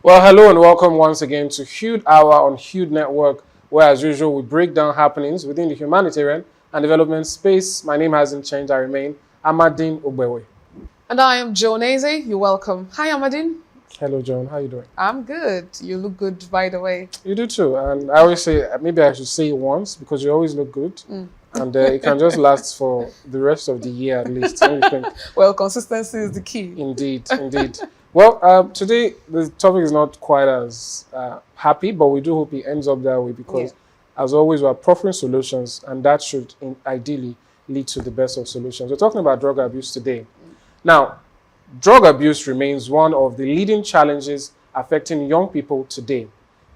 Well, hello and welcome once again to Hude Hour on Hude Network, where as usual we break down happenings within the humanitarian and development space. My name hasn't changed, I remain Amadine Ogbewe. And I am Joan Eze. You're welcome. Hi, Amadine. Hello, Joan. How are you doing? I'm good. You look good, by the way. You do too. And I always say, maybe I should say it once because you always look good. And it can just last for the rest of the year at least. Don't you think? Well, consistency is the key. Indeed, indeed. Well, today the topic is not quite as happy, but we do hope it ends up that way because, as always, we're proffering solutions, and that should ideally lead to the best of solutions. We're talking about drug abuse today. Now, drug abuse remains one of the leading challenges affecting young people today.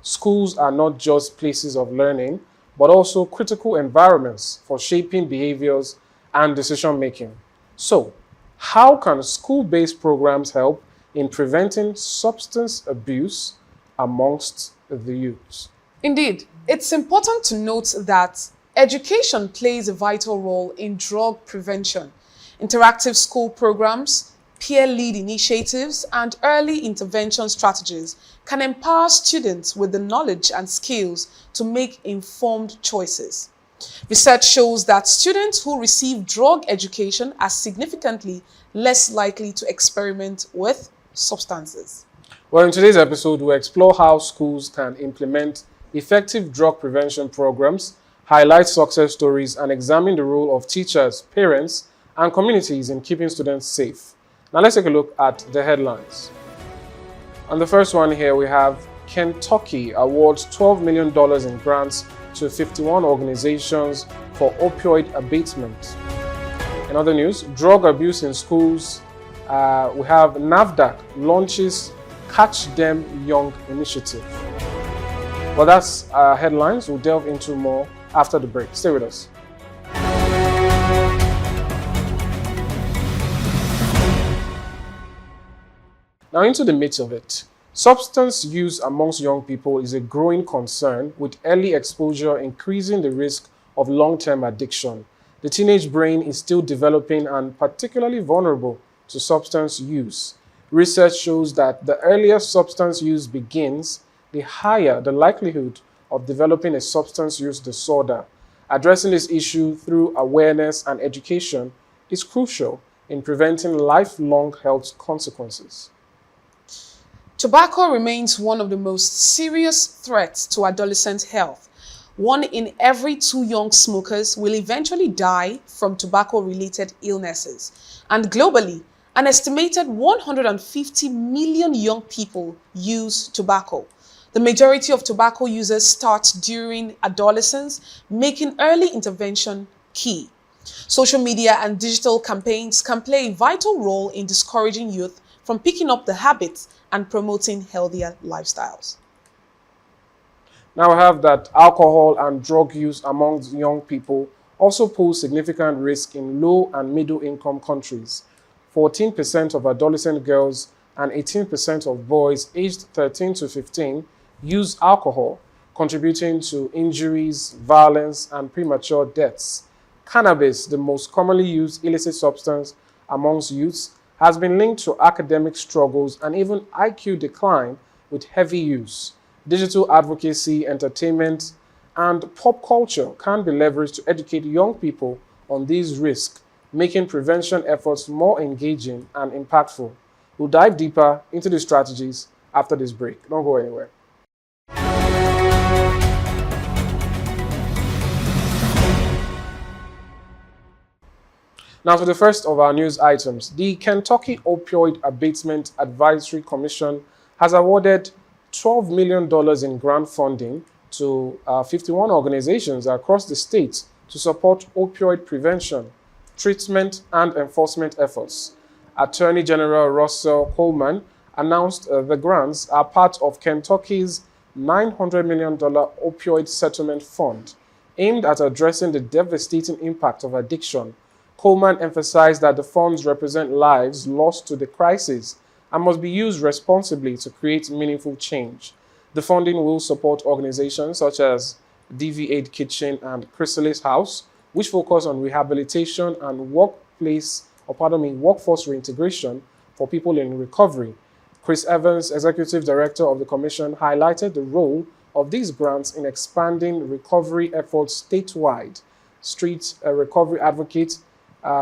Schools are not just places of learning, but also critical environments for shaping behaviors and decision-making. So, how can school-based programs help in preventing substance abuse amongst the youth? Indeed, it's important to note that education plays a vital role in drug prevention. Interactive school programs, peer-led initiatives, and early intervention strategies can empower students with the knowledge and skills to make informed choices. Research shows that students who receive drug education are significantly less likely to experiment with substances. Well, in today's episode, we'll explore how schools can implement effective drug prevention programs, highlight success stories, and examine the role of teachers, parents, and communities in keeping students safe. Now let's take a look at the headlines. On the first one here, we have Kentucky awards $12 million in grants to 51 organizations for opioid abatement. In other news, drug abuse in schools. We have NAFDAC launches Catch Them Young initiative. Well, that's headlines. We'll delve into more after the break. Stay with us. Now into the meat of it. Substance use amongst young people is a growing concern, with early exposure increasing the risk of long-term addiction. The teenage brain is still developing and particularly vulnerable to substance use. Research shows that the earlier substance use begins, the higher the likelihood of developing a substance use disorder. Addressing this issue through awareness and education is crucial in preventing lifelong health consequences. Tobacco remains one of the most serious threats to adolescent health. 1 in every 2 young smokers will eventually die from tobacco-related illnesses. And globally, an estimated 150 million young people use tobacco. The majority of tobacco users start during adolescence, making early intervention key. Social media and digital campaigns can play a vital role in discouraging youth from picking up the habits and promoting healthier lifestyles. Now we have that alcohol and drug use among young people also pose significant risk in low and middle income countries. 14% of adolescent girls and 18% of boys aged 13 to 15 use alcohol, contributing to injuries, violence, and premature deaths. Cannabis, the most commonly used illicit substance amongst youths, has been linked to academic struggles and even IQ decline with heavy use. Digital advocacy, entertainment, and pop culture can be leveraged to educate young people on these risks, making prevention efforts more engaging and impactful. We'll dive deeper into the strategies after this break. Don't go anywhere. Now to the first of our news items. The Kentucky Opioid Abatement Advisory Commission has awarded $12 million in grant funding to 51 organizations across the state to support opioid prevention. treatment, and enforcement efforts. Attorney General Russell Coleman announced the grants are part of Kentucky's $900 million opioid settlement fund aimed at addressing the devastating impact of addiction. Coleman emphasized that the funds represent lives lost to the crisis and must be used responsibly to create meaningful change. The funding will support organizations such as DV Aid Kitchen and Chrysalis House, which focus on rehabilitation and workforce reintegration for people in recovery. Chris Evans, Executive Director of the Commission, highlighted the role of these grants in expanding recovery efforts statewide. Street recovery advocates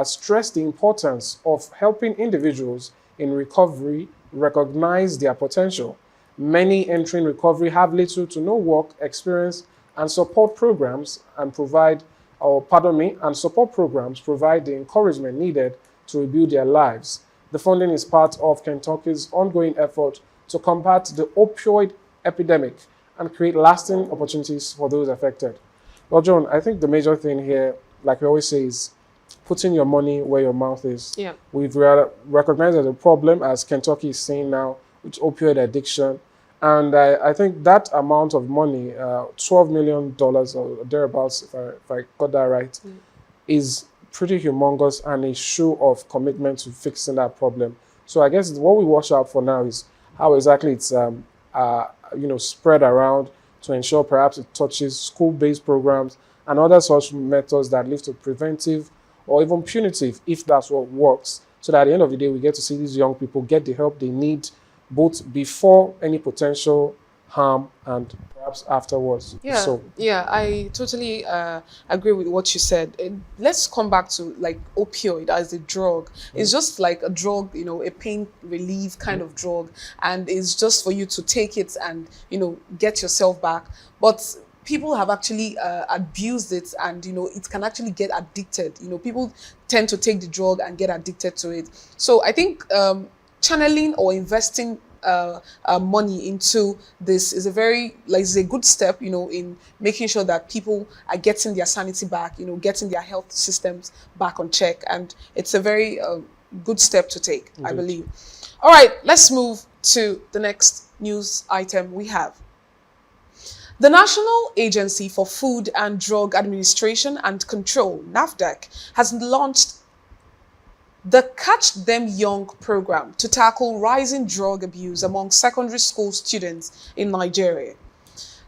stressed the importance of helping individuals in recovery recognize their potential. Many entering recovery have little to no work experience and support programs provide the encouragement needed to rebuild their lives. The funding is part of Kentucky's ongoing effort to combat the opioid epidemic and create lasting opportunities for those affected. Well, John, I think the major thing here, like we always say, is putting your money where your mouth is. Yeah. We've recognized that the problem, as Kentucky is saying now, with opioid addiction. And I think that amount of money, $12 million or thereabouts, if I got that right, is pretty humongous and a show of commitment to fixing that problem. So I guess what we watch out for now is how exactly it's spread around to ensure perhaps it touches school-based programs and other such methods that lead to preventive or even punitive, if that's what works, so that at the end of the day, we get to see these young people get the help they need both before any potential harm and perhaps afterwards. Yeah, I totally agree with what you said. Let's come back to like opioid as a drug. It's just like a drug, a pain relief kind of drug, and it's just for you to take it and get yourself back. But people have actually abused it, and it can actually get addicted. People tend to take the drug and get addicted to it. So I think channeling or investing money into this is a good step, in making sure that people are getting their sanity back, getting their health systems back on check, and it's a very good step to take, indeed, I believe. All right, let's move to the next news item we have. The National Agency for Food and Drug Administration and Control, NAFDAC, has launched the Catch Them Young program to tackle rising drug abuse among secondary school students in Nigeria.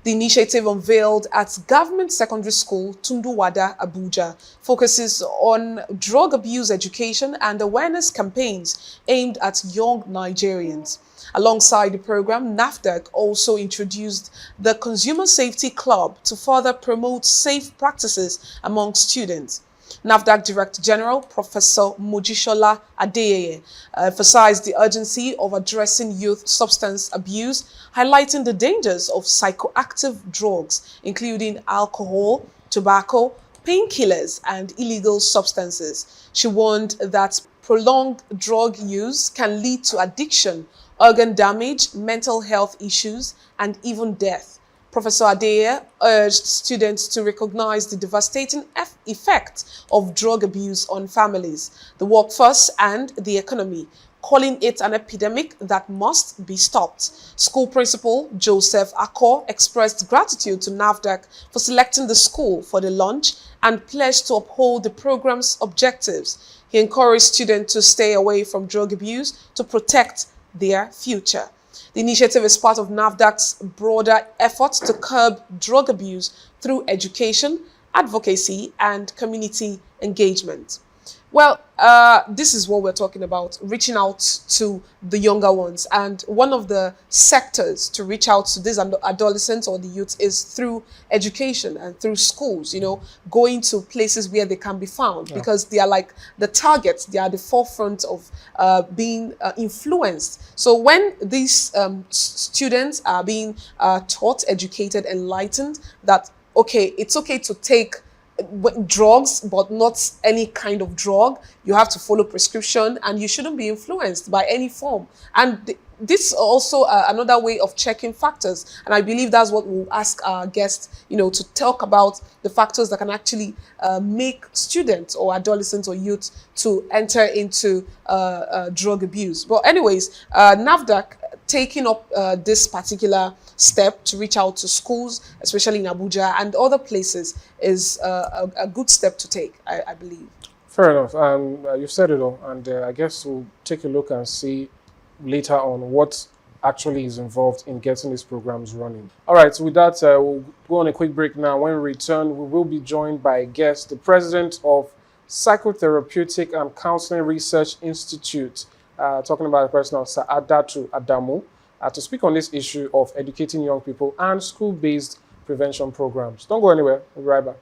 The initiative, unveiled at Government Secondary School, Tunduwada, Abuja, focuses on drug abuse education and awareness campaigns aimed at young Nigerians. Alongside the program, NAFDAC also introduced the Consumer Safety Club to further promote safe practices among students. NAFDAC Director General Professor Mojishola Adeyeye emphasized the urgency of addressing youth substance abuse, highlighting the dangers of psychoactive drugs, including alcohol, tobacco, painkillers, and illegal substances. She warned that prolonged drug use can lead to addiction, organ damage, mental health issues, and even death. Professor Adeyeye urged students to recognize the devastating effect of drug abuse on families, the workforce, and the economy, calling it an epidemic that must be stopped. School principal Joseph Akor expressed gratitude to NAFDAC for selecting the school for the launch and pledged to uphold the program's objectives. He encouraged students to stay away from drug abuse to protect their future. The initiative is part of NAFDAC's broader efforts to curb drug abuse through education, advocacy, and community engagement. Well, this is what we're talking about, reaching out to the younger ones. And one of the sectors to reach out to these adolescents or the youth is through education and through schools, going to places where they can be found, because they are like the targets, they are the forefront of being influenced. So when these students are being taught, educated, enlightened that, okay, it's okay to take drugs, but not any kind of drug. You have to follow prescription and you shouldn't be influenced by any form. And this is also another way of checking factors, and I believe that's what we'll ask our guests, to talk about the factors that can actually make students or adolescents or youth to enter into drug abuse. But anyways, NAFDAC taking up this particular step to reach out to schools, especially in Abuja and other places, is a good step to take, I believe. Fair enough. You've said it all, and I guess we'll take a look and see later on what actually is involved in getting these programs running. All right, so with that, we'll go on a quick break now. When we return, we will be joined by a guest, the president of Psychotherapeutic and Counseling Research Institute, talking about the person of Saadatu Adamu, to speak on this issue of educating young people and school-based prevention programs. Don't go anywhere. We'll be right back.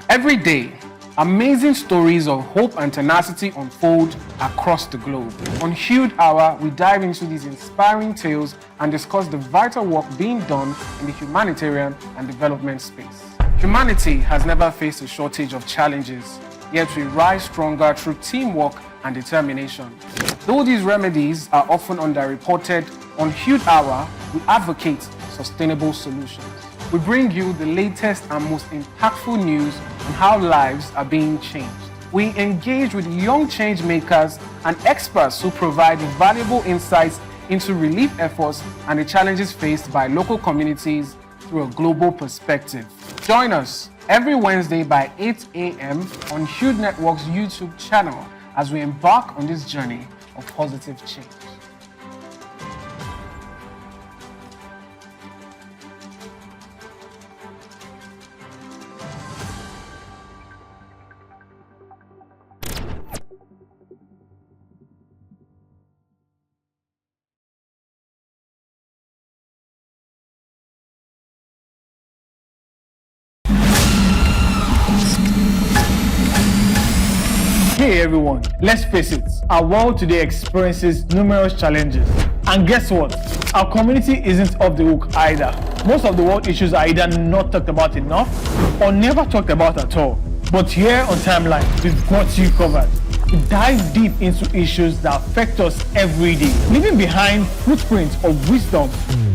Every day, amazing stories of hope and tenacity unfold across the globe. On Hude Hour, we dive into these inspiring tales and discuss the vital work being done in the humanitarian and development space. Humanity has never faced a shortage of challenges, yet we rise stronger through teamwork and determination. Though these remedies are often underreported, on Hude Hour, we advocate sustainable solutions. We bring you the latest and most impactful news on how lives are being changed. We engage with young change makers and experts who provide valuable insights into relief efforts and the challenges faced by local communities through a global perspective. Join us every Wednesday by 8 a.m. on Hude Network's YouTube channel as we embark on this journey of positive change. Hey everyone, let's face it, our world today experiences numerous challenges. And guess what? Our community isn't off the hook either. Most of the world issues are either not talked about enough or never talked about at all. But here on Timeline, we've got you covered. We dive deep into issues that affect us every day, leaving behind footprints of wisdom,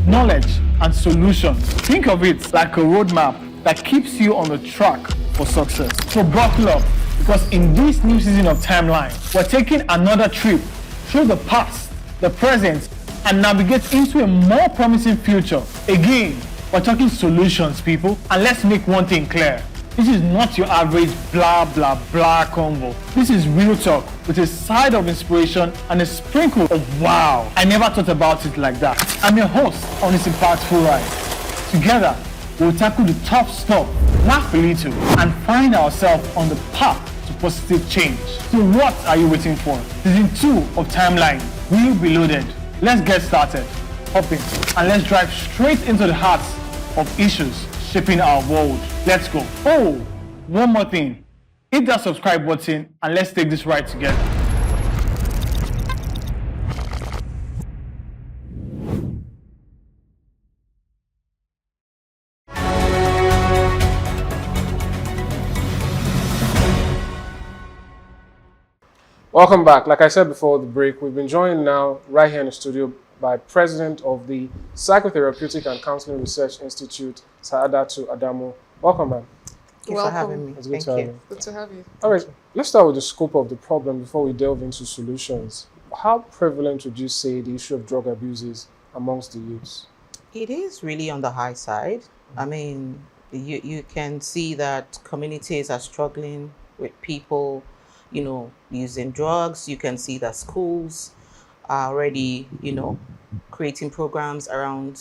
knowledge, and solutions. Think of it like a roadmap that keeps you on the track for success. So buckle up, because in this new season of Timeline, we're taking another trip through the past, the present, and navigate into a more promising future. Again, we're talking solutions, people. And let's make one thing clear. This is not your average blah blah blah convo. This is real talk with a side of inspiration and a sprinkle of wow. I never thought about it like that. I'm your host on this impactful ride. Together, we'll tackle the tough stuff, laugh a little, and find ourselves on the path to positive change. So what are you waiting for? Season 2 of Timeline will be loaded. Let's get started. Hop in and let's drive straight into the hearts of issues shaping our world. Let's go. Oh, one more thing. Hit that subscribe button and let's take this ride together. Welcome back. Like I said before the break, we've been joined now right here in the studio by President of the Psychotherapeutic and Counseling Research Institute, Saadatu Adamu. Welcome back. Thank you for having me. It's good Thank to have you. you. Good to have you. All right, let's start with the scope of the problem before we delve into solutions. How prevalent would you say the issue of drug abuse is amongst the youths? It is really on the high side. I mean, you can see that communities are struggling with people, using drugs. You can see that schools are already, creating programs around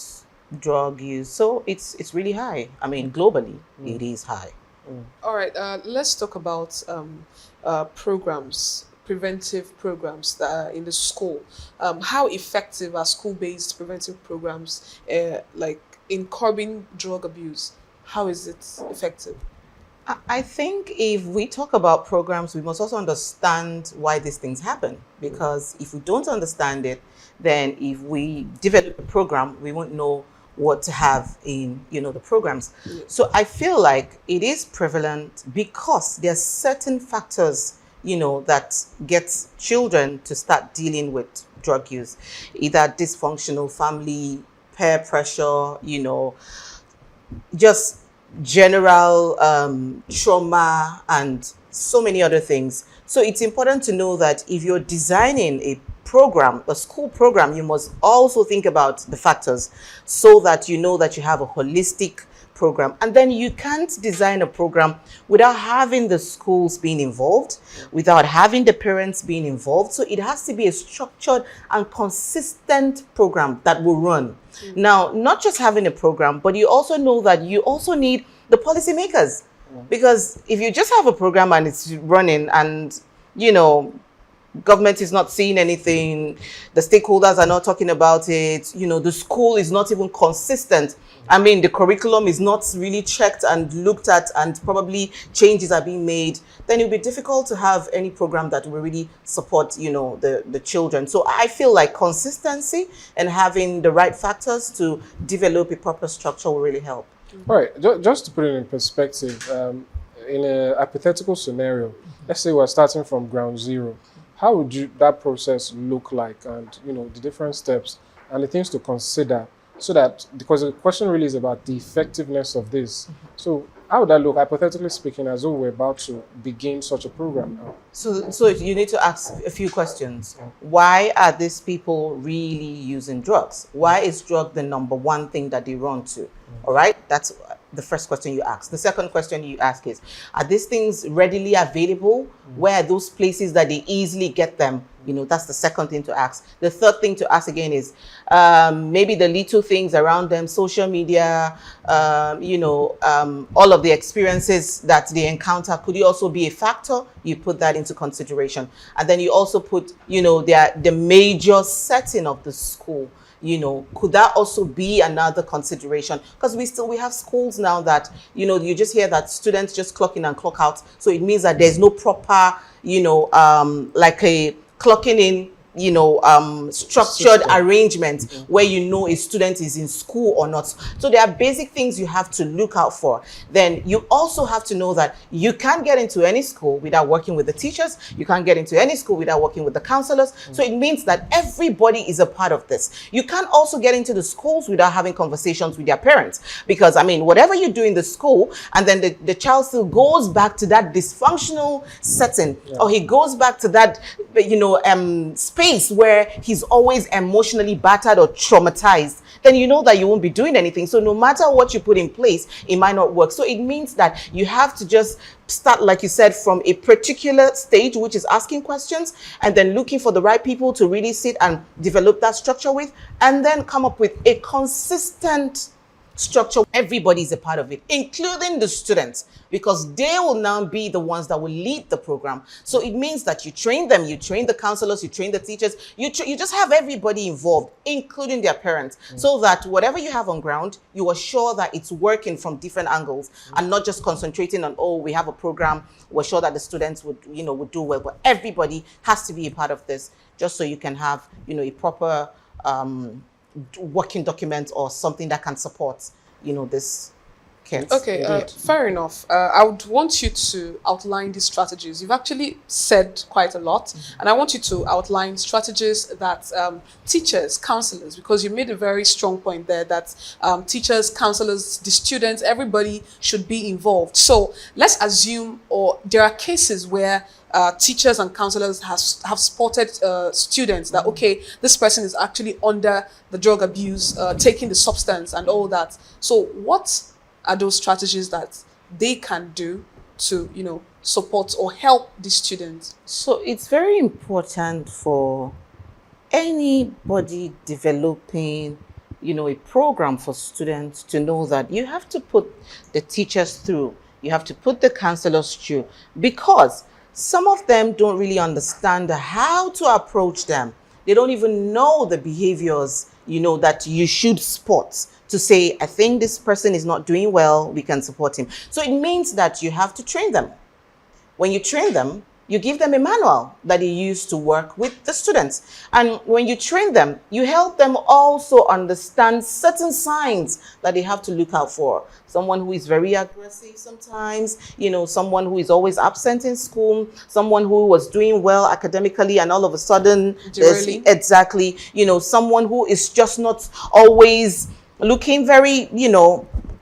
drug use. So it's really high. I mean, globally, it is high. All right, let's talk about programs, preventive programs that are in the school. How effective are school-based preventive programs, like in curbing drug abuse? How is it effective? I think if we talk about programs, we must also understand why these things happen. Because if we don't understand it, then if we develop a program, we won't know what to have in, the programs. So I feel like it is prevalent because there are certain factors, that get children to start dealing with drug use, either dysfunctional family, peer pressure, just general trauma and so many other things. So it's important to know that if you're designing a program, a school program, you must also think about the factors so that you know that you have a holistic program. And then you can't design a program without having the schools being involved, without having the parents being involved. So it has to be a structured and consistent program that will run. Now, not just having a program, but you also know that you also need the policymakers. Because if you just have a program and it's running and, government is not seeing anything, the stakeholders are not talking about it, the school is not even consistent. I mean, the curriculum is not really checked and looked at and probably changes are being made, then it'll be difficult to have any program that will really support, the children. So I feel like consistency and having the right factors to develop a proper structure will really help. All right, just to put it in perspective, in a hypothetical scenario, let's say we're starting from ground zero. How would that process look like, and the different steps and the things to consider, so that, because the question really is about the effectiveness of this. So how would that look, hypothetically speaking, as though we're about to begin such a program now? So you need to ask a few questions. Why are these people really using drugs? Why is drug the number one thing that they run to? All right, that's the first question you ask. The second question you ask is, are these things readily available? Where are those places that they easily get them? That's the second thing to ask. The third thing to ask again is maybe the little things around them, social media, all of the experiences that they encounter. Could it also be a factor? You put that into consideration. And then you also put, the major setting of the school. Could that also be another consideration? Because we have schools now that, you just hear that students just clock in and clock out. So it means that there's no proper, like a clocking in, structured arrangement where a student is in school or not. So there are basic things you have to look out for. Then you also have to know that you can't get into any school without working with the teachers. You can't get into any school without working with the counselors. So it means that everybody is a part of this. You can't also get into the schools without having conversations with their parents. Because, whatever you do in the school, and then the child still goes back to that dysfunctional setting, or he goes back to that, space where he's always emotionally battered or traumatized, then you know that you won't be doing anything. So no matter what you put in place, it might not work. So it means that you have to just start, like you said, from a particular stage, which is asking questions, and then looking for the right people to really sit and develop that structure with, and then come up with a consistent structure. Everybody is a part of it, including the students, because they will now be the ones that will lead the program. So it means that you train them, you train the counselors, you train the teachers, you just have everybody involved, including their parents, so that whatever you have on ground, you are sure that it's working from different angles and not just concentrating on, oh, we have a program, we're sure that the students would do well. But everybody has to be a part of this, just so you can have, a proper working document or something that can support, this kids. Okay, fair enough. I would want you to outline these strategies. You've actually said quite a lot, and I want you to outline strategies that teachers, counselors, because you made a very strong point there that teachers, counselors, the students, everybody should be involved. So let's assume, or there are cases where teachers and counselors have spotted students that, okay, this person is actually under the drug abuse, taking the substance and all that. So what are those strategies that they can do to, support or help the students? So it's very important for anybody developing, a program for students to know that you have to put the teachers through, you have to put the counselors through, because some of them don't really understand how to approach them. They don't even know the behaviors, that you should spot to say, I think this person is not doing well, we can support him. So it means that you have to train them. When you train them, you give them a manual that they use to work with the students. And when you train them, you help them also understand certain signs that they have to look out for. Someone who is very aggressive sometimes, someone who is always absent in school, someone who was doing well academically and all of a sudden, exactly, someone who is just not always looking very,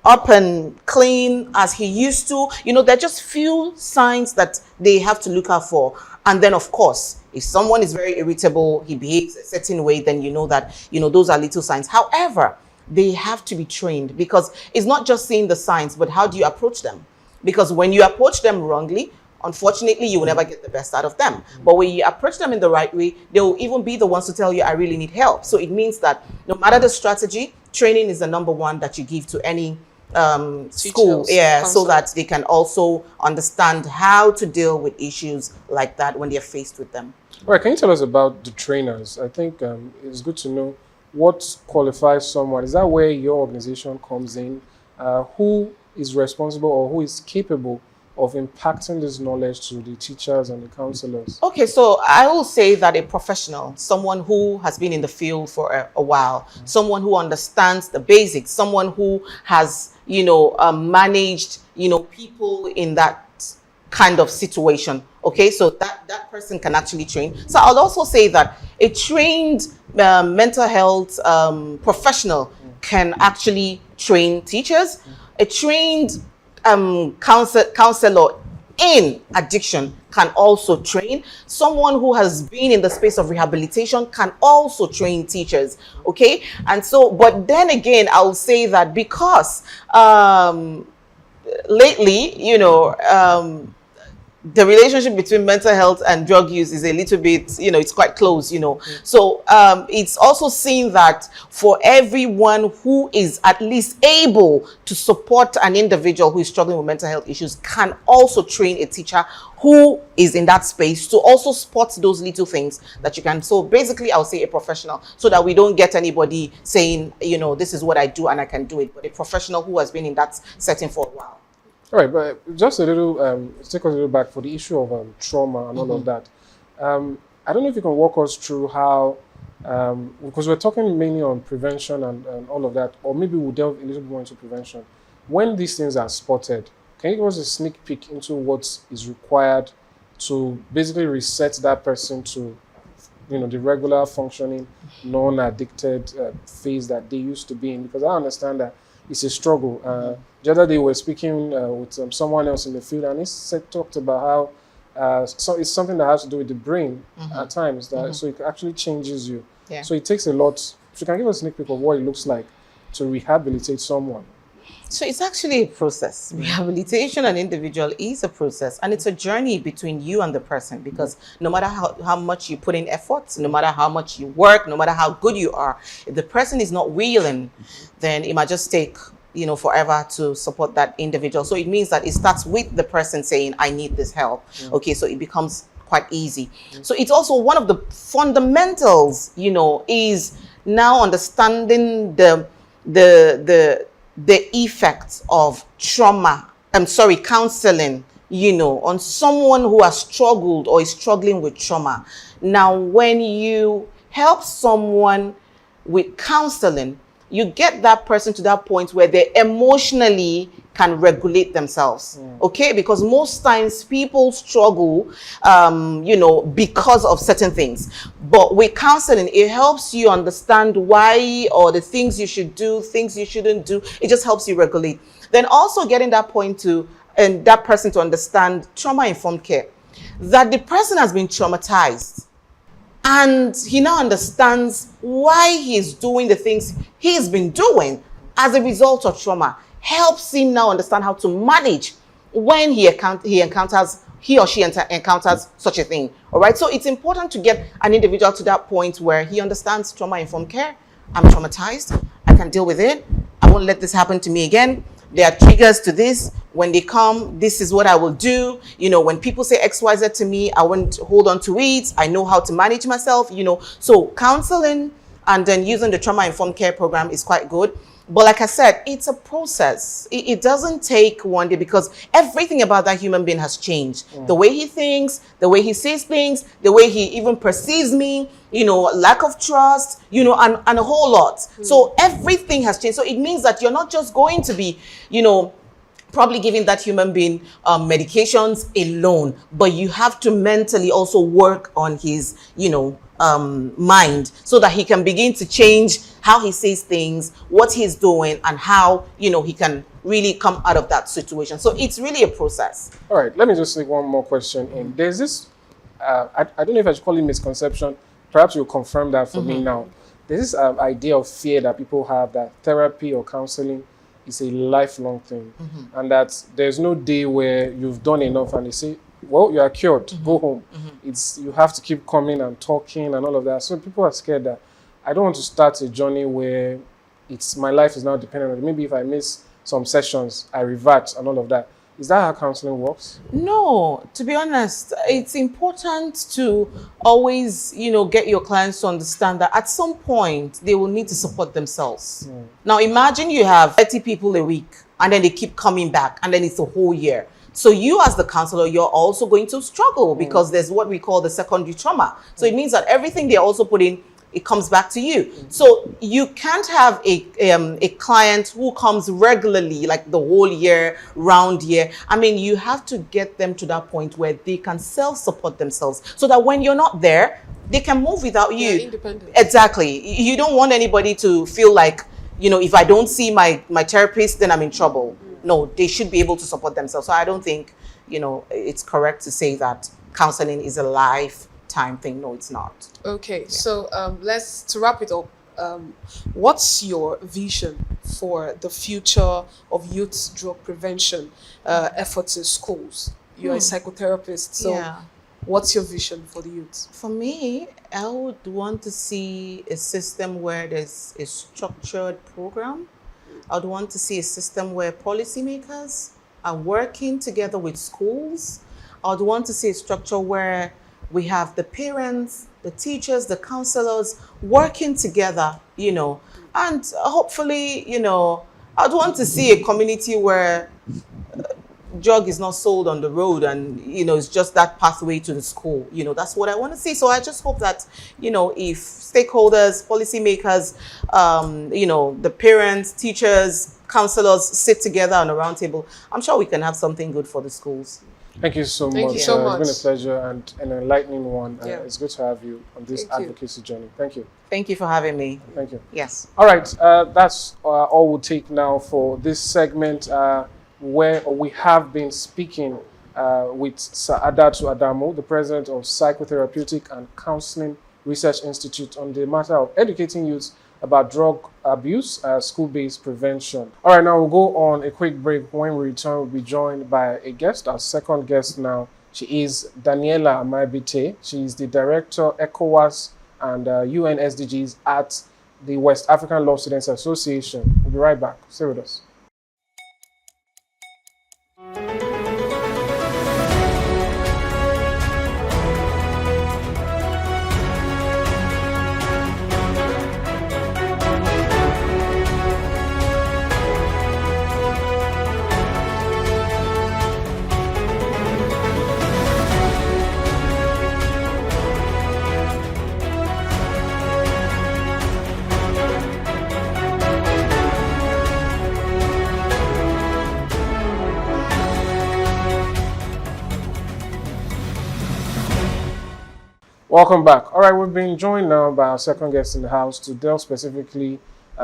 up and clean as he used to. There are just few signs that they have to look out for. And then, of course, if someone is very irritable, he behaves a certain way, then you know that, those are little signs. However, they have to be trained, because it's not just seeing the signs, but how do you approach them? Because when you approach them wrongly, unfortunately, you will never get the best out of them. But when you approach them in the right way, they will even be the ones to tell you, I really need help. So it means that no matter the strategy, training is the number one that you give to any school, so that they can also understand how to deal with issues like that when they're faced with them. All right, can you tell us about the trainers? I think it's good to know what qualifies someone. Is that where your organization comes in? Who is responsible or who is capable of impacting this knowledge to the teachers and the counselors? Okay, so I will say that a professional, someone who has been in the field for a while, someone who understands the basics, someone who has, managed, people in that kind of situation. Okay, so that person can actually train. So I'll also say that a trained mental health professional can actually train teachers. A trained counselor in addiction can also train. Someone who has been in the space of rehabilitation can also train teachers. Okay, and so, but then again, I'll say that because lately, the relationship between mental health and drug use is a little bit, it's quite close, So it's also seen that for everyone who is at least able to support an individual who is struggling with mental health issues can also train a teacher who is in that space to also spot those little things that you can. So basically, I'll say a professional, so that we don't get anybody saying, this is what I do and I can do it, but a professional who has been in that setting for a while. All right, but just a little, take us a little back for the issue of trauma and all of that. I don't know if you can walk us through how, because we're talking mainly on prevention and all of that, or maybe we'll delve a little bit more into prevention. When these things are spotted, can you give us a sneak peek into what is required to basically reset that person to, the regular functioning, non-addicted phase that they used to be in? Because I understand that it's a struggle. The other day we were speaking with someone else in the field, and he talked about how so it's something that has to do with the brain at times, so it actually changes you. Yeah. So it takes a lot. If you can give us a sneak peek of what it looks like to rehabilitate someone. So it's actually a process. Rehabilitation an individual is a process, and it's a journey between you and the person, because no matter how much you put in effort, no matter how much you work, no matter how good you are, if the person is not willing, then it might just take forever to support that individual. So it means that it starts with the person saying, I need this help. Okay, so it becomes quite easy. So it's also one of the fundamentals, is now understanding the effects of trauma, counseling, on someone who has struggled or is struggling with trauma. Now, when you help someone with counseling, you get that person to that point where they emotionally can regulate themselves. Okay, because most times people struggle, because of certain things. But with counseling, it helps you understand why, or the things you should do, things you shouldn't do. It just helps you regulate. Then also getting that point and that person to understand trauma-informed care, that the person has been traumatized, and he now understands why he's doing the things he's been doing as a result of trauma. Helps him now understand how to manage when he or she encounters such a thing. All right. So it's important to get an individual to that point where he understands trauma-informed care. I'm traumatized. I can deal with it. I won't let this happen to me again. There are triggers to this. When they come, this is what I will do. You know, when people say XYZ to me, I won't hold on to it. I know how to manage myself, you know. So counseling and then using the trauma-informed care program is quite good. But like I said, it's a process. It doesn't take one day, because everything about that human being has changed. The way he thinks, the way he sees things, the way he even perceives me, you know, lack of trust, you know, and a whole lot. So everything has changed. So it means that you're not just going to be, you know, probably giving that human being medications alone, but you have to mentally also work on his, you know, mind, so that he can begin to change how he sees things, what he's doing, and how, you know, he can really come out of that situation. So it's really a process. All right, let me just take one more question in. There's this, I don't know if I should call it misconception, perhaps you'll confirm that for me now. There's this idea of fear that people have that therapy or counseling is a lifelong thing, and that there's no day where you've done enough and they say, well, you are cured, go home. It's, you have to keep coming and talking and all of that. So people are scared that I don't want to start a journey where it's my life is now dependent on it. Maybe if I miss some sessions, I revert and all of that. Is that how counseling works? No, to be honest, it's important to always, you know, get your clients to understand that at some point they will need to support themselves. Now imagine you have 30 people a week and then they keep coming back and then it's a whole year. So you as the counselor, you're also going to struggle because there's what we call the secondary trauma. So it means that everything they also put in, it comes back to you. So you can't have a client who comes regularly, like the whole year, round year. I mean, you have to get them to that point where they can self-support themselves, so that when you're not there, they can move without you. Independent. Exactly. You don't want anybody to feel like, you know, if I don't see my therapist, then I'm in trouble. No, they should be able to support themselves. So I don't think, you know, it's correct to say that counseling is a lifetime thing. No, it's not. Okay, so to wrap it up, what's your vision for the future of youth drug prevention efforts in schools? You're a psychotherapist, so what's your vision for the youth? For me, I would want to see a system where there's a structured program. I would want to see a system where policymakers are working together with schools. I would want to see a structure where we have the parents, the teachers, the counselors working together, you know, and hopefully, you know, I'd want to see a community where drug is not sold on the road and, you know, it's just that pathway to the school. You know, that's what I want to see. So I just hope that, you know, if stakeholders, policymakers, you know, the parents, teachers, counselors sit together on a round table, I'm sure we can have something good for the schools. Thank you so much. Thank you so much. It's been a pleasure and an enlightening one. Yeah. It's good to have you on this advocacy journey. Thank you. Thank you for having me. Thank you. Yes. All right, that's all we'll take now for this segment, where we have been speaking with Sir Adatu Adamu, the president of Psychotherapeutic and Counseling Research Institute, on the matter of educating youth about drug abuse, school-based prevention. All right, now we'll go on a quick break. When we return, we'll be joined by a guest, our second guest now. She is Daniela Amabite. She is the director, ECOWAS and UN SDGs at the West African Law Students Association. We'll be right back. Stay with us. Welcome back. All right, we've been joined now by our second guest in the house to delve specifically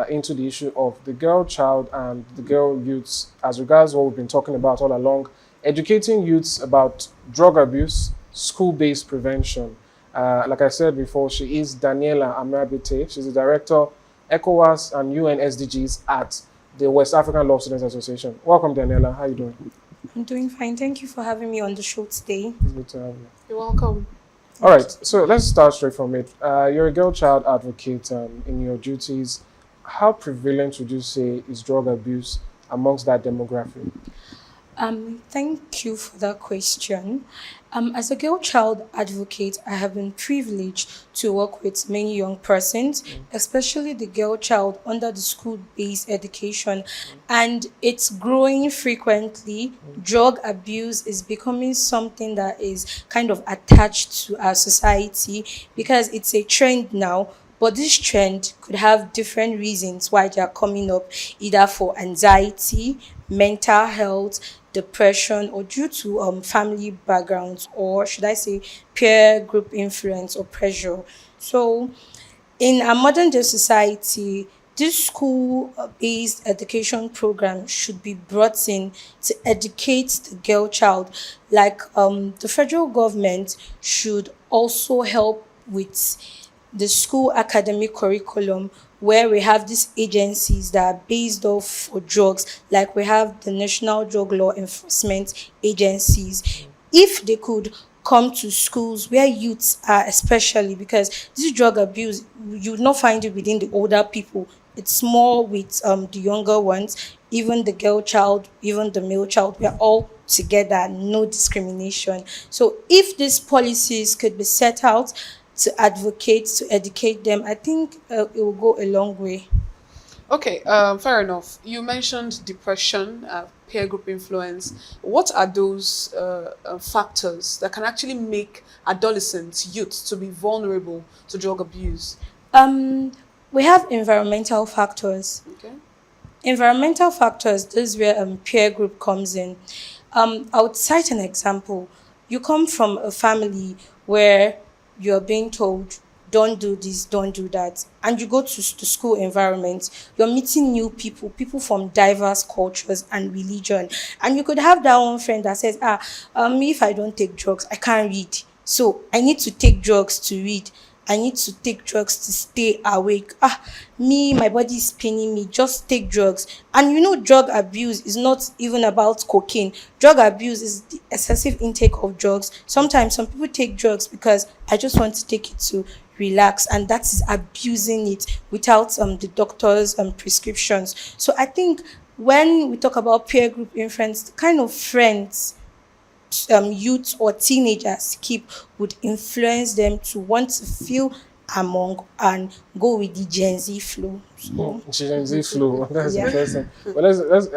into the issue of the girl child and the girl youths as regards what we've been talking about all along, educating youths about drug abuse, school-based prevention. Like I said before, she is Daniela Amabite. She's the director, ECOWAS and UN SDGs at the West African Law Students Association. Welcome, Daniela. How are you doing? I'm doing fine. Thank you for having me on the show today. It's good to have you. You're welcome. All right, so let's start straight from it. You're a girl child advocate in your duties. how prevalent would you say is drug abuse amongst that demographic? Thank you for that question. As a girl child advocate, I have been privileged to work with many young persons, especially the girl child under the school-based education, and it's growing frequently. Drug abuse is becoming something that is kind of attached to our society because it's a trend now. But this trend could have different reasons why they are coming up, either for anxiety, mental health, depression, or due to family backgrounds, or should I say peer group influence or pressure. So in a modern day society, this school-based education program should be brought in to educate the girl child. Like the federal government should also help with the school academic curriculum, where we have these agencies that are based off for drugs, like we have the National Drug Law Enforcement agencies. If they could come to schools where youths are, especially because this drug abuse, you would not find it within the older people, it's more with the younger ones, even the girl child, even the male child. We are all together, no discrimination. So if these policies could be set out to advocate, to educate them, I think it will go a long way. Okay, fair enough. You mentioned depression, peer group influence. What are those factors that can actually make adolescents, youth, to be vulnerable to drug abuse? Um, we have environmental factors. Okay. Environmental factors, this is where peer group comes in. I would cite an example. You come from a family where you're being told, don't do this, don't do that. And you go to the school environment, you're meeting new people, people from diverse cultures and religion. And you could have that one friend that says, if I don't take drugs, I can't read. So I need to take drugs to read. I need to take drugs to stay awake. My body is paining me. Just take drugs. And you know, drug abuse is not even about cocaine. Drug abuse is the excessive intake of drugs. Sometimes some people take drugs because I just want to take it to relax, and that is abusing it without the doctor's prescriptions. So I think when we talk about peer group influence, the kind of friends youth or teenagers keep would influence them to want to feel among and go with the Gen Z flow. So, Gen Z flow. That's Yeah. interesting. But let's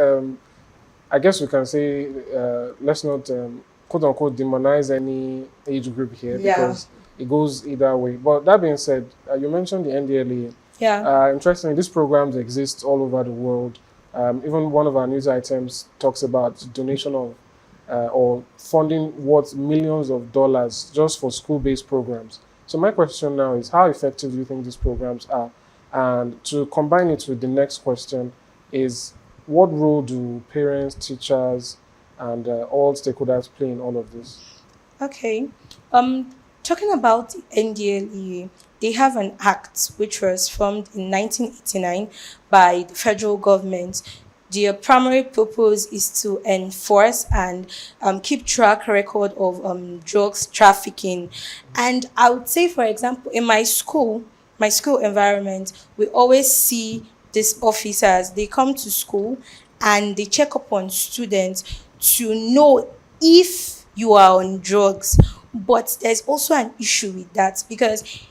I guess we can say let's not quote unquote demonize any age group here because it goes either way. But that being said, you mentioned the NDLEA. yeah. Interestingly, these programs exist all over the world. Even one of our news items talks about donation of or funding worth millions of dollars just for school-based programs. So my question now is, how effective do you think these programs are? And to combine it with the next question is, what role do parents, teachers, and all stakeholders play in all of this? Okay. Talking about the NDLEA, they have an act which was formed in 1989 by the federal government. Their primary purpose is to enforce and keep track record of drugs trafficking. And I would say, for example, in my school environment, we always see these officers. They come to school and they check up on students to know if you are on drugs. But there's also an issue with that because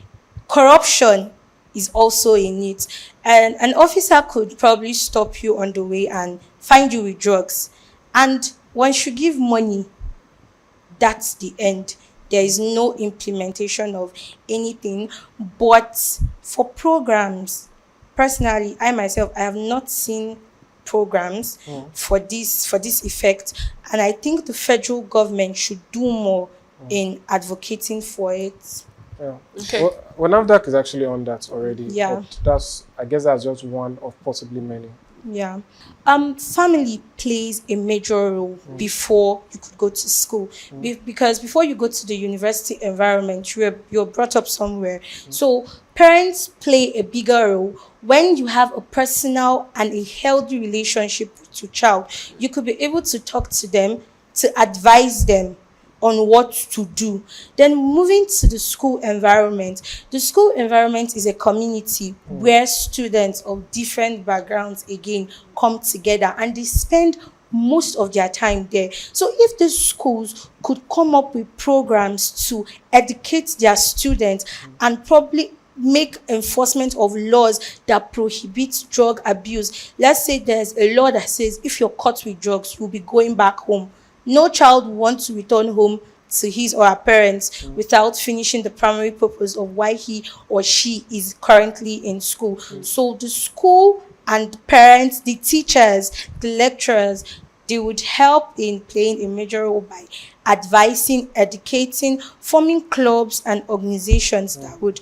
corruption is also in it. And an officer could probably stop you on the way and find you with drugs. And once you give money, that's the end. There is no implementation of anything. But for programs, personally, I myself, I have not seen programs for this effect. And I think the federal government should do more in advocating for it. Yeah. Okay. Well, NAFDAC is actually on that already. Yeah. But I guess that's just one of possibly many. Yeah. Family plays a major role before you could go to school. Because before you go to the university environment, you're brought up somewhere. So parents play a bigger role. When you have a personal and a healthy relationship with your child, you could be able to talk to them, to advise them on what to do. Then moving to the school environment. The school environment is a community where students of different backgrounds again come together and they spend most of their time there. So if the schools could come up with programs to educate their students and probably make enforcement of laws that prohibit drug abuse. Let's say there's a law that says if you're caught with drugs, you'll be going back home. No child will want to return home to his or her parents without finishing the primary purpose of why he or she is currently in school. So the school and parents, the teachers, the lecturers, they would help in playing a major role by advising, educating, forming clubs and organizations that would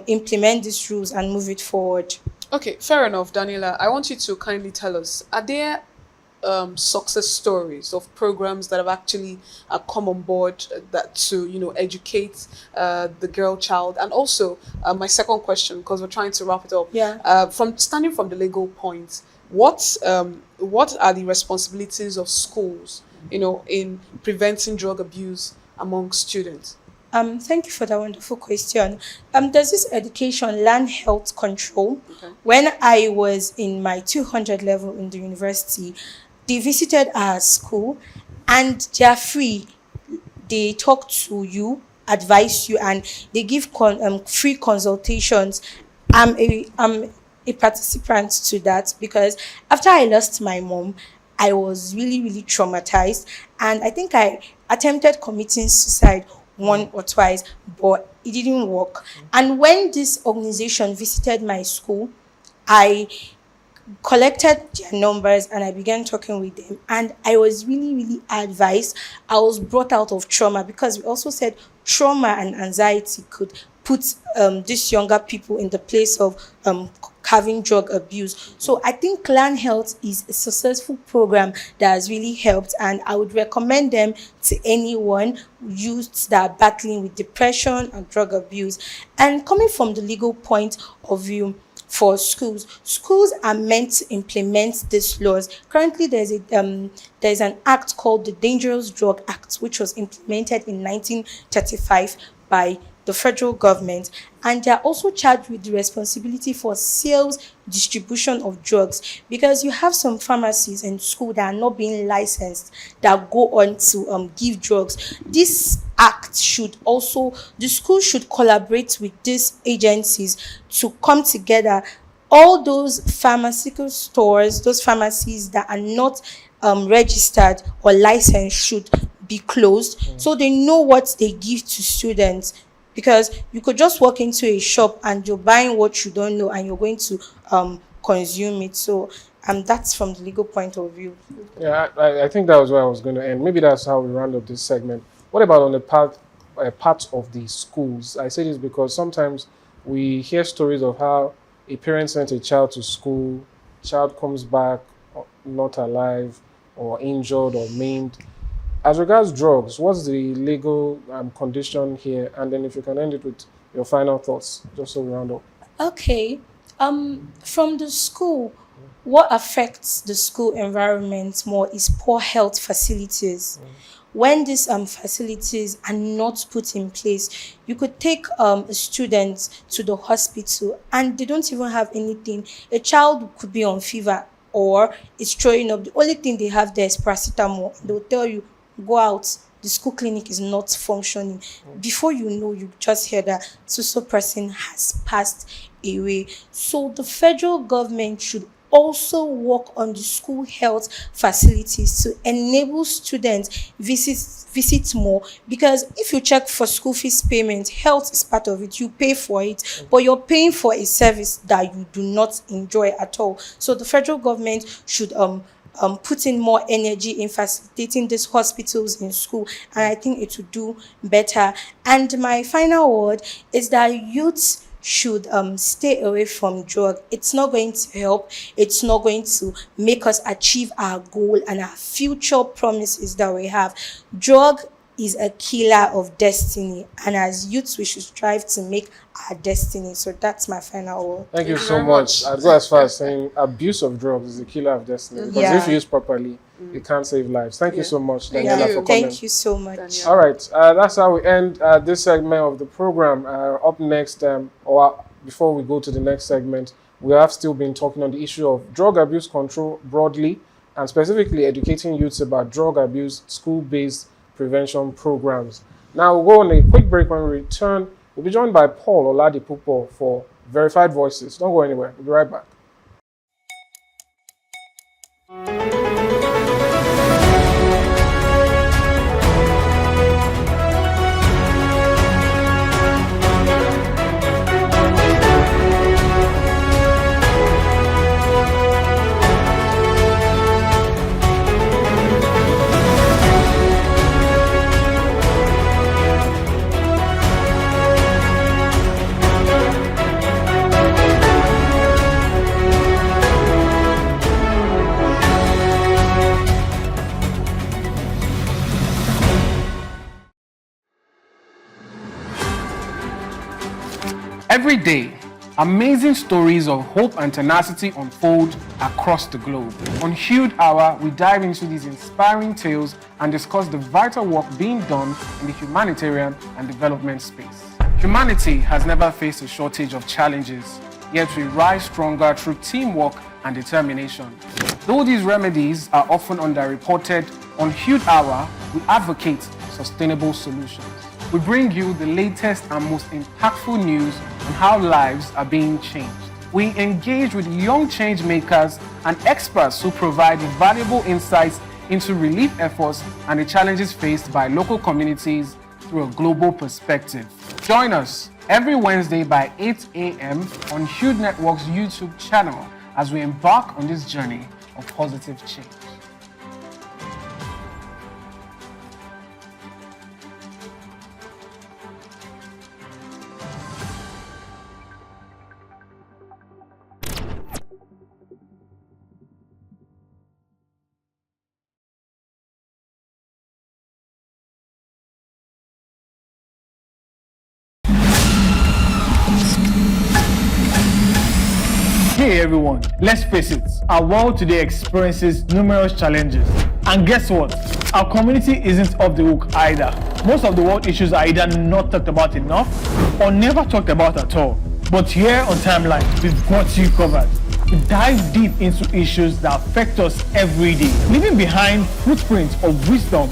implement these rules and move it forward. Okay, fair enough, Daniela. I want you to kindly tell us, are there success stories of programs that have actually come on board that to educate the girl child? And also my second question, because we're trying to wrap it up, from standing from the legal point, what are the responsibilities of schools in preventing drug abuse among students? Thank you for that wonderful question. There's this education, land health control. Okay. When I was in my 200 level in the university, they visited our school and they are free. They talk to you, advise you, and they give free consultations. I'm a participant to that because after I lost my mom, I was really, really traumatized. And I think I attempted committing suicide one or twice, but it didn't work. And when this organization visited my school, I collected their numbers and I began talking with them. And I was really, really advised. I was brought out of trauma because we also said trauma and anxiety could put these younger people in the place of having drug abuse. So I think Land Health is a successful program that has really helped, and I would recommend them to anyone, youths that are battling with depression and drug abuse. And coming from the legal point of view, for schools are meant to implement these laws. Currently, there's an act called the Dangerous Drug Act, which was implemented in 1935 by the federal government, and they are also charged with the responsibility for sales, distribution of drugs, because you have some pharmacies in school that are not being licensed that go on to give drugs. This act should also, the school should collaborate with these agencies to come together. All those pharmaceutical stores, those pharmacies that are not registered or licensed should be closed, so they know what they give to students. Because you could just walk into a shop and you're buying what you don't know and you're going to consume it. So that's from the legal point of view. Yeah, I think that was where I was going to end. Maybe that's how we round up this segment. What about on the part of the schools? I say this because sometimes we hear stories of how a parent sent a child to school, child comes back not alive or injured or maimed. As regards drugs, what's the legal condition here? And then if you can end it with your final thoughts, just so we round up. Okay. From the school, what affects the school environment more is poor health facilities. When these facilities are not put in place, you could take a student to the hospital and they don't even have anything. A child could be on fever or it's throwing up. The only thing they have there is paracetamol. They'll tell you, go out, the school clinic is not functioning. Before you know, you just hear that so person has passed away. So the federal government should also work on the school health facilities to enable students visit more, because if you check for school fees payment, health is part of it. You pay for it, but you're paying for a service that you do not enjoy at all. So the federal government should put in more energy in facilitating these hospitals in school, and I think it will do better. And my final word is that youths should stay away from drug. It's not going to help. It's not going to make us achieve our goal and our future promises that we have. Drug is a killer of destiny, and as youths we should strive to make our destiny. So that's my final word. Thank you Thank you so very much. much. I'd go as far as saying abuse of drugs is the killer of destiny. Because Yeah. if used properly, it can save lives. Thank you so much, Thank Daniela, you. for coming. Thank you so much. Daniela. All right, that's how we end this segment of the program. Up next, or before we go to the next segment, we have still been talking on the issue of drug abuse control broadly, and specifically educating youths about drug abuse school-based prevention programs. Now we'll go on a quick break. When we return, we'll be joined by Paul Oladipupo for Verified Voices. Don't go anywhere. We'll be right back. Every day, amazing stories of hope and tenacity unfold across the globe. On Hude Hour, we dive into these inspiring tales and discuss the vital work being done in the humanitarian and development space. Humanity has never faced a shortage of challenges, yet we rise stronger through teamwork and determination. Though these remedies are often underreported, on Hude Hour, we advocate sustainable solutions. We bring you the latest and most impactful news on how lives are being changed. We engage with young change makers and experts who provide valuable insights into relief efforts and the challenges faced by local communities through a global perspective. Join us every Wednesday by 8 a.m. on Hude Network's YouTube channel as we embark on this journey of positive change. Hey everyone, let's face it, our world today experiences numerous challenges. And guess what? Our community isn't off the hook either. Most of the world issues are either not talked about enough or never talked about at all. But here on Timeline, we've got you covered. We dive deep into issues that affect us every day, leaving behind footprints of wisdom,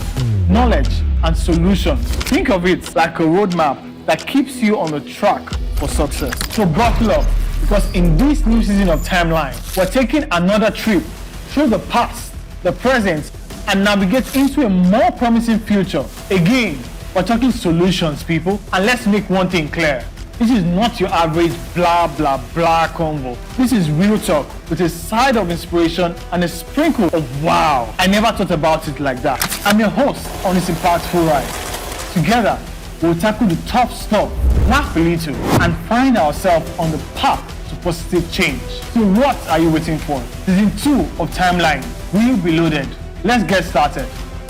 knowledge, and solutions. Think of it like a roadmap that keeps you on the track for success. So buckle up, because in this new season of Timeline, we're taking another trip through the past, the present, and navigate into a more promising future. Again, we're talking solutions, people, and let's make one thing clear. This is not your average blah blah blah convo. This is real talk with a side of inspiration and a sprinkle of wow. I never thought about it like that. I'm your host on this impactful ride. Together, we'll tackle the tough stuff, laugh a little, and find ourselves on the path to positive change. So what are you waiting for? Season 2 of Timeline will be loaded. Let's get started.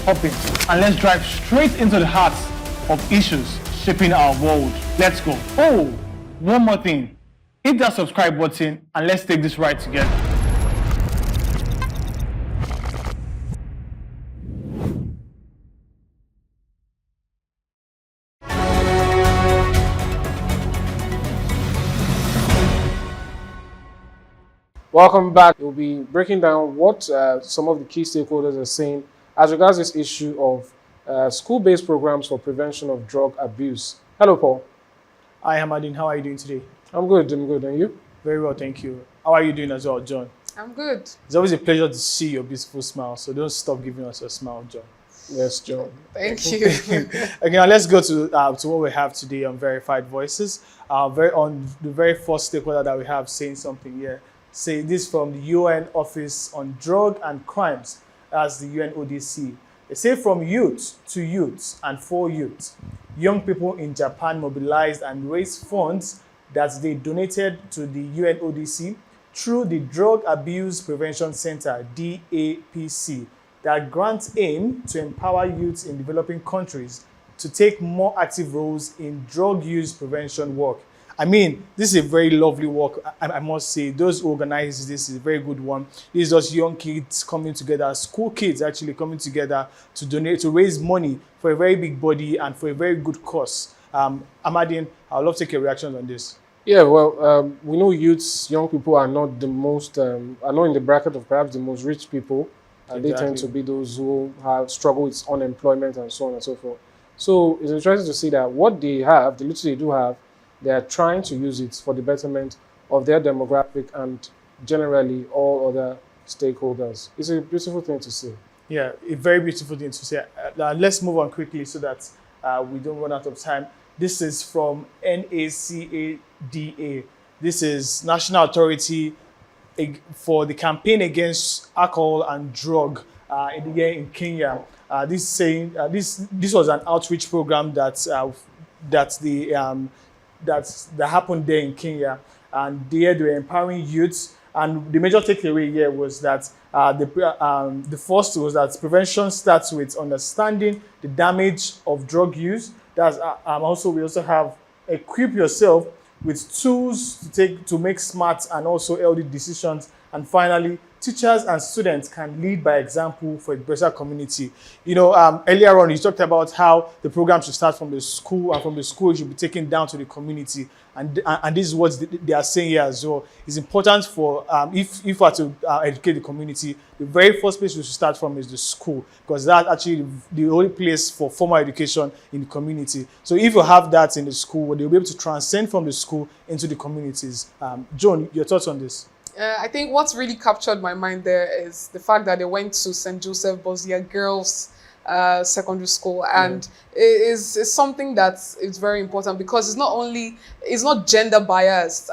Hop in and let's drive straight into the heart of issues shaping our world. Let's go. Oh, one more thing. Hit that subscribe button and let's take this ride together. Welcome back. We'll be breaking down what some of the key stakeholders are saying as regards this issue of school-based programs for prevention of drug abuse. Hello, Paul. Hi, Hamadin. How are you doing today? I'm good. And you? Very well, thank you. How are you doing as well, John? I'm good. It's always a pleasure to see your beautiful smile, so don't stop giving us your smile, John. Yes, John. Thank you. Okay, now let's go to what we have today on Verified Voices. On the very first stakeholder that we have saying something here. Say this from the UN Office on Drug and Crimes, as the UNODC. They say from youth to youth and for youth, young people in Japan mobilized and raised funds that they donated to the UNODC through the Drug Abuse Prevention Center, DAPC, that grants aim to empower youth in developing countries to take more active roles in drug use prevention work. I mean, this is a very lovely work, I must say. Those who organize this is a very good one. This is just young kids coming together, school kids actually coming together to donate, to raise money for a very big body and for a very good cause. Amadine, I'd love to take your reactions on this. Yeah, well, we know youths, young people are not the most, are not in the bracket of perhaps the most rich people. They tend to be those who have struggled with unemployment and so on and so forth. So it's interesting to see that what they have, the little they do have, they are trying to use it for the betterment of their demographic and generally all other stakeholders. It's a beautiful thing to see. Yeah, a very beautiful thing to say. Let's move on quickly so that we don't run out of time. This is from NACADA. This is National Authority for the Campaign Against Alcohol and Drug in Kenya. This was an outreach program that happened there in Kenya, and there they were empowering youths. And the major takeaway here was that the first was that prevention starts with understanding the damage of drug use. That's we also have equip yourself with tools to make smart and also healthy decisions. And finally, teachers and students can lead by example for a better community. You know, earlier on, you talked about how the program should start from the school, and from the school it should be taken down to the community. And this is what they are saying here as well. It's important for, if we are to educate the community, the very first place we should start from is the school, because that's actually the only place for formal education in the community. So if you have that in the school, they'll be able to transcend from the school into the communities. Joan, your thoughts on this? I think what's really captured my mind there is the fact that they went to St. Joseph Bozia Girls Secondary School, and it is something that is very important because it's not gender biased.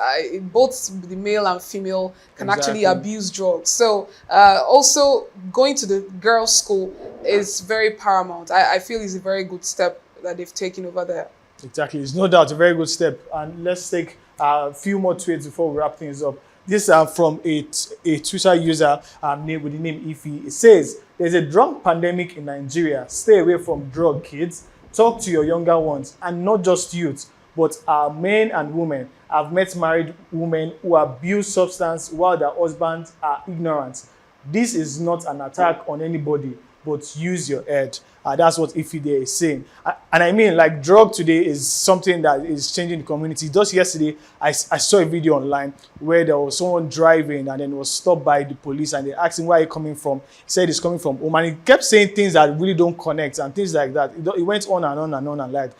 Both the male and female can actually abuse drugs. So also going to the girls' school is very paramount. I feel it's a very good step that they've taken over there. Exactly, it's no doubt a very good step. And let's take a few more tweets before we wrap things up. This is from a Twitter user with the name Ify. It says, there's a drug pandemic in Nigeria. Stay away from drug, kids. Talk to your younger ones, and not just youth, but our men and women. I've met married women who abuse substance while their husbands are ignorant. This is not an attack on anybody, but use your head. That's what Ify there is saying. And I mean, like, drug today is something that is changing the community. Just yesterday, I saw a video online where there was someone driving and then was stopped by the police, and they asked him, where are you coming from? He said he's coming from home, and he kept saying things that really don't connect and things like that. It went on and on and on and like.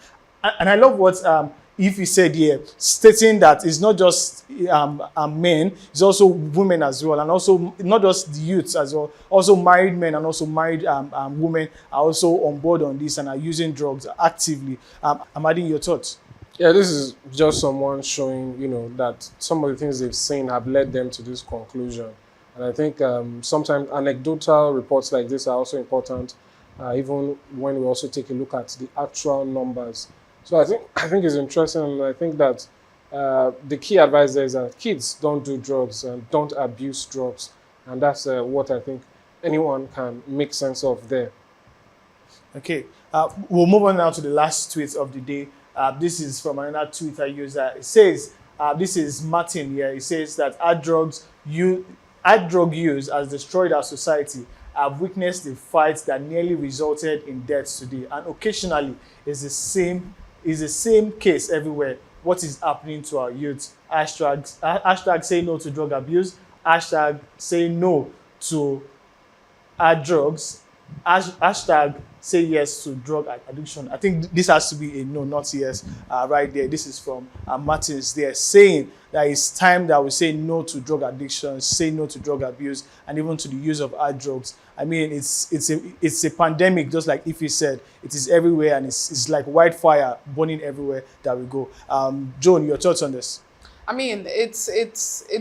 And I love what Ify said here, stating that it's not just men, it's also women as well, and also not just the youths as well, also married men and also married women are also on board on this and are using drugs actively. I'm adding your thoughts. Yeah, this is just someone showing, you know, that some of the things they've seen have led them to this conclusion. And I think sometimes anecdotal reports like this are also important, even when we also take a look at the actual numbers. So I think it's interesting, and I think that the key advice there is that kids don't do drugs and don't abuse drugs, and that's what I think anyone can make sense of there. Okay, we'll move on now to the last tweet of the day. This is from another Twitter user. It says, this is Martin here. It says that drug use has destroyed our society. I've witnessed the fights that nearly resulted in deaths today, and occasionally it's the same case everywhere. What is happening to our youth? Hashtag say no to drug abuse. Hashtag say no to drugs. Hashtag say yes to drug addiction. I think this has to be a no, not yes, right there. This is from Martins there, saying that it's time that we say no to drug addiction, say no to drug abuse, and even to the use of hard drugs. I mean, it's a pandemic, just like Ify said. It is everywhere, and it's like wildfire burning everywhere that we go. Joan, your thoughts on this? I mean, it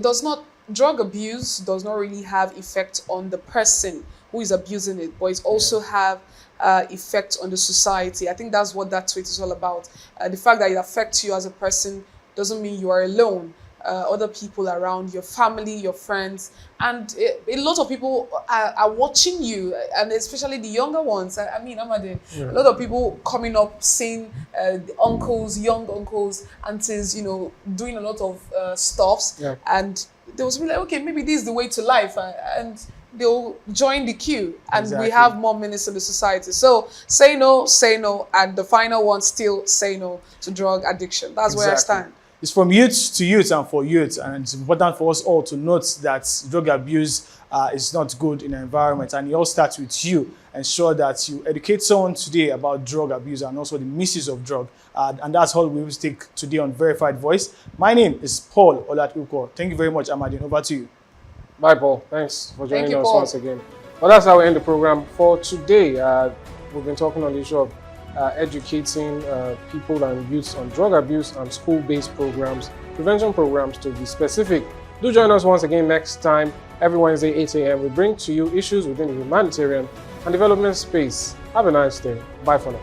does not, drug abuse does not really have effect on the person who is abusing it, but it also have effect on the society. I think that's what that tweet is all about. The fact that it affects you as a person doesn't mean you are alone. other people around, your family, your friends, and a lot of people are watching you, and especially the younger ones. I mean, Amade, a lot of people coming up, seeing the uncles, young uncles, aunties, you know, doing a lot of stuffs, and they will be like, okay, maybe this is the way to life, and they'll join the queue, and we have more minutes in the society. So say no, and the final one, still say no to drug addiction. That's where I stand. It's from youth to youth and for youth, and it's important for us all to note that drug abuse is not good in the environment, and it all starts with you. Ensure that you educate someone today about drug abuse and also the misuse of drug, and that's all we will take today on Verified Voice. My name is Paul Olatuko. Thank you very much, Amadine. Over to you. Bye, Paul. Thanks for joining us Paul. once again. Well, that's how we end the program for today. We've been talking on the issue of educating people and youths on drug abuse and school-based programs, prevention programs to be specific. Do join us once again next time, every Wednesday, 8 a.m. We bring to you issues within the humanitarian and development space. Have a nice day. Bye for now.